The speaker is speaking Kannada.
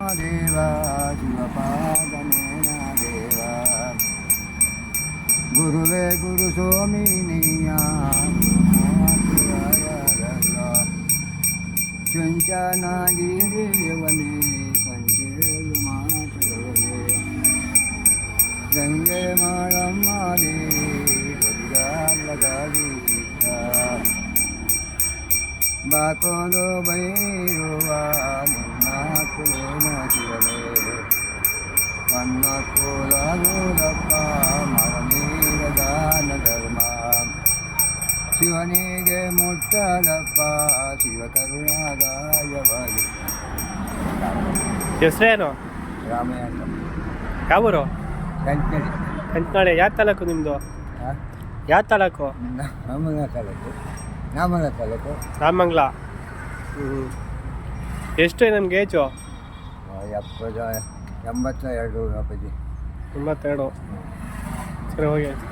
ದೇವ ಶಿವಪಾದನೇನ ದೇವ ಗುರುವೇ ಗುರು ಸೋಮಿನಿಯ ಚುಂಚನಗಿರಿಯವನೇ ಪಂಚೇಳು ಮಾತುಗಳೇ ಗಂಗೆ ಮಾಳಮ್ಮ ದೇವರಿಗಾಲಗಾಲಿ ಚಿತ್ತ ಬಾಕೋಲು ಬೈರುವ ನಿನ್ನ ಕುಲೇನ ಶಿವನೇ ವನ್ನಕ್ಕೂಲಗೂಲಪ್ಪ ಮರನೀರ ದಾನ ಧರ್ಮ ಶಿವನಿಗೆ ಮುಟ್ಟಲಪ್ಪ ಶಿವ ಕರುಣಾದಾಯವಾಗಿ. ಹೆಸರೇನು? ರಾಮಯ್ಯ ಅಂತ. ಯಾವೂರು? ಕಂಚನಳ್ಳಿ. ಕಂಚನಳ್ಳಿ. ಯಾವ ತಾಲೂಕು ನಿಮ್ಮದು? ಯಾವ ತಾಲೂಕು? ನಾಮಂಗಲ ತಾಲೂಕು. ರಾಮಂಗ್ಲ. ಎಷ್ಟು ನಮ್ಗೆ ಏಜು? 82 ಅಪ್ಪಾಜಿ. 82. ಸರಿ ಹೋಗಿ.